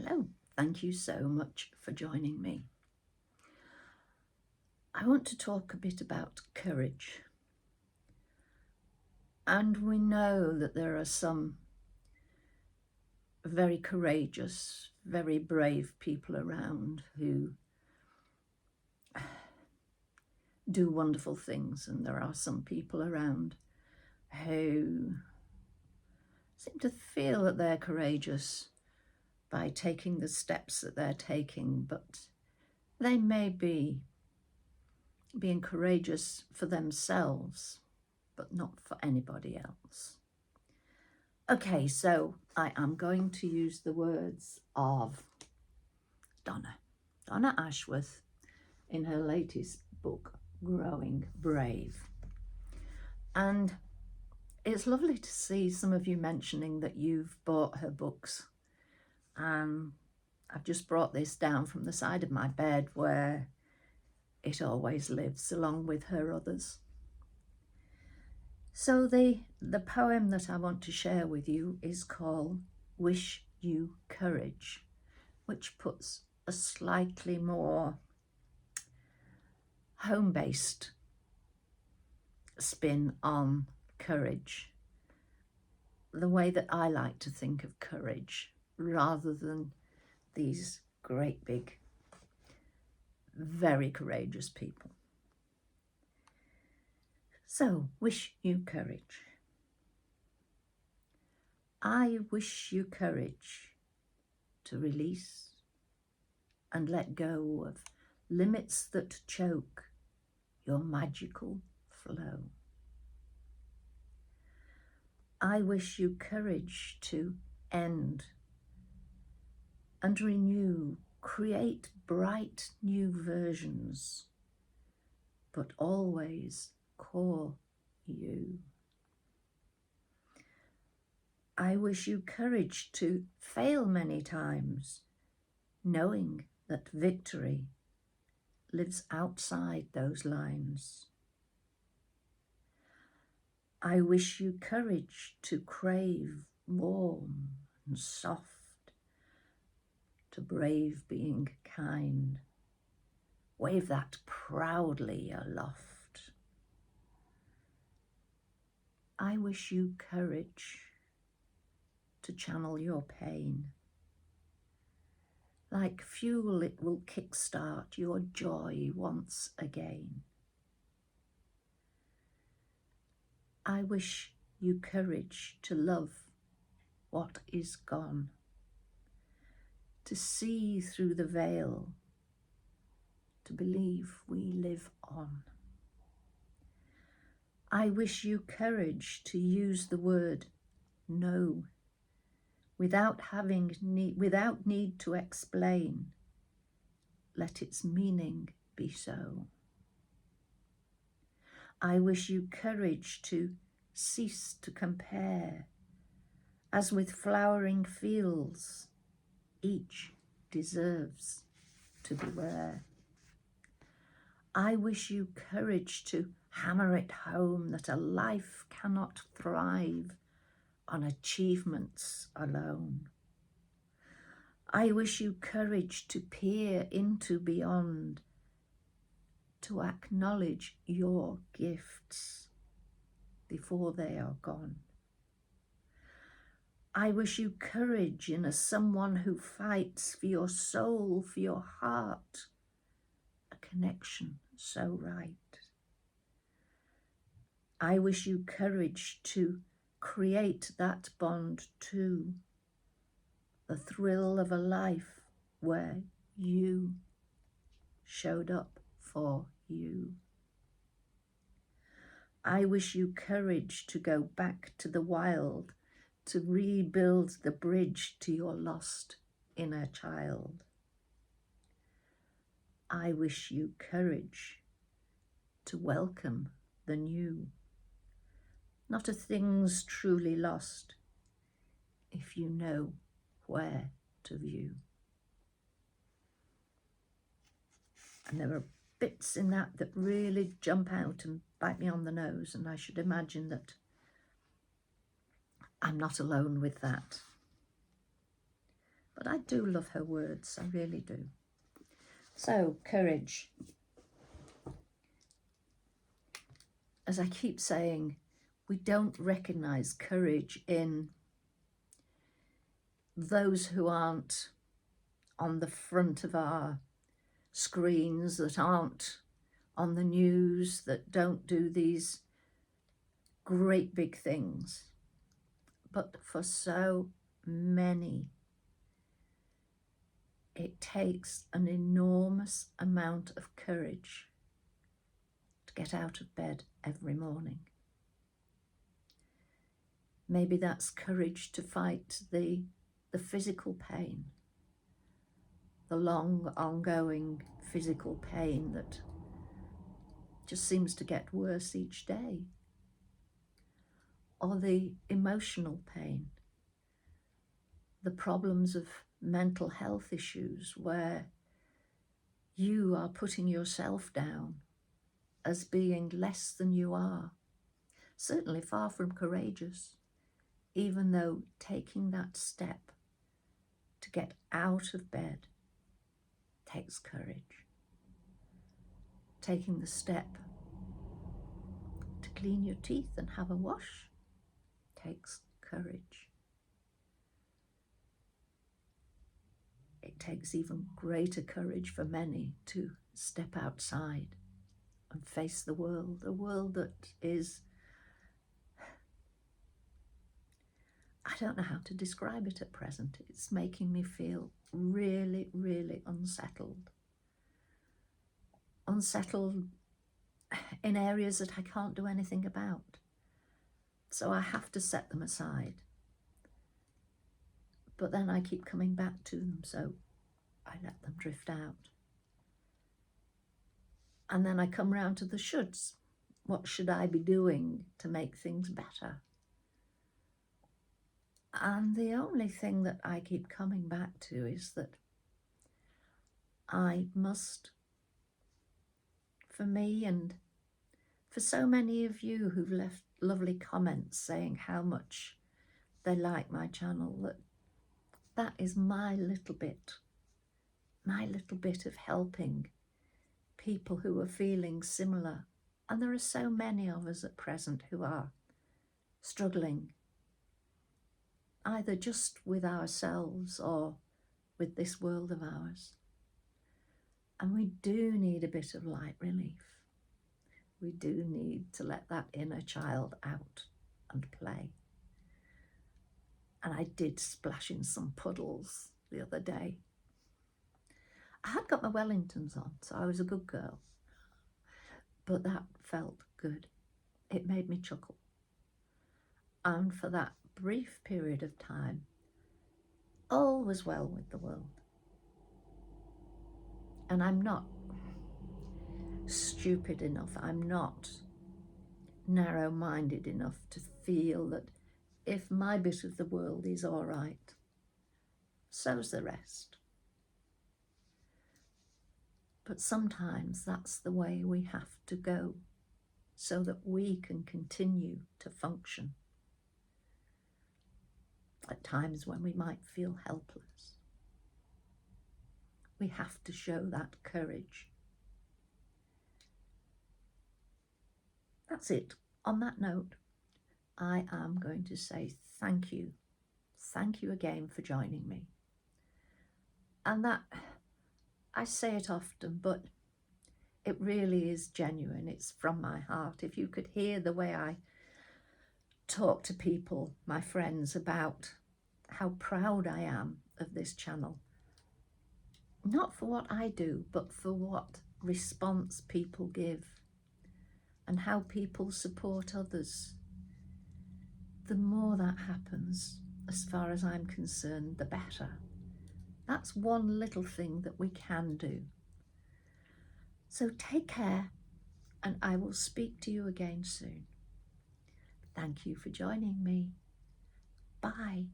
Hello, thank you so much for joining me. I want to talk a bit about courage. And we know that there are some very courageous, very brave people around who do wonderful things, and there are some people around who seem to feel that they're courageous by taking the steps that they're taking, but they may be being courageous for themselves, but not for anybody else. Okay, so I am going to use the words of Donna Ashworth in her latest book, Growing Brave. And it's lovely to see some of you mentioning that you've bought her books. I've just brought this down from the side of my bed where it always lives, along with her others. So the poem that I want to share with you is called Wish You Courage, which puts a slightly more home-based spin on courage, the way that I like to think of courage, rather than these great big, very courageous people. So, wish you courage. I wish you courage to release and let go of limits that choke your magical flow. I wish you courage to end and renew, create bright new versions, but always core you. I wish you courage to fail many times, knowing that victory lives outside those lines. I wish you courage to crave warm and soft, to brave being kind. Wave that proudly aloft. I wish you courage to channel your pain. Like fuel, it will kickstart your joy once again. I wish you courage to love what is gone, to see through the veil, to believe we live on. I wish you courage to use the word no without need to explain. Let its meaning be so. I wish you courage to cease to compare, as with flowering fields, each deserves to beware. I wish you courage to hammer it home that a life cannot thrive on achievements alone. I wish you courage to peer into beyond, to acknowledge your gifts before they are gone. I wish you courage in as someone who fights for your soul, for your heart, a connection so right. I wish you courage to create that bond too, the thrill of a life where you showed up for you. I wish you courage to go back to the wild, to rebuild the bridge to your lost inner child. I wish you courage to welcome the new, not a thing's truly lost if you know where to view. And there are bits in that really jump out and bite me on the nose, and I should imagine that I'm not alone with that. But I do love her words, I really do. So, courage. As I keep saying, we don't recognise courage in those who aren't on the front of our screens, that aren't on the news, that don't do these great big things. But for so many, it takes an enormous amount of courage to get out of bed every morning. Maybe that's courage to fight the physical pain, the long ongoing physical pain that just seems to get worse each day, or the emotional pain, the problems of mental health issues where you are putting yourself down as being less than you are, certainly far from courageous, even though taking that step to get out of bed takes courage. Taking the step to clean your teeth and have a wash takes courage. It takes even greater courage for many to step outside and face the world, a world that is, I don't know how to describe it at present. It's making me feel really, really unsettled. Unsettled in areas that I can't do anything about. So I have to set them aside. But then I keep coming back to them, so I let them drift out. And then I come round to the shoulds. What should I be doing to make things better? And the only thing that I keep coming back to is that I must, for me and for so many of you who've left lovely comments saying how much they like my channel, that is my little bit of helping people who are feeling similar. And there are so many of us at present who are struggling, either just with ourselves or with this world of ours. And we do need a bit of light relief. We do need to let that inner child out and play. And I did splash in some puddles the other day. I had got my Wellingtons on, so I was a good girl. But that felt good. It made me chuckle. And for that brief period of time, all was well with the world. And I'm not stupid enough, I'm not narrow-minded enough to feel that if my bit of the world is all right, so's the rest. But sometimes that's the way we have to go so that we can continue to function at times when we might feel helpless. We have to show that courage. That's it. On that note, I am going to say thank you. Thank you again for joining me. And that, I say it often, but it really is genuine. It's from my heart. If you could hear the way I talk to people, my friends, about how proud I am of this channel. Not for what I do, but for what response people give and how people support others. The more that happens, as far as I'm concerned, the better. That's one little thing that we can do. So take care, and I will speak to you again soon. Thank you for joining me. Bye.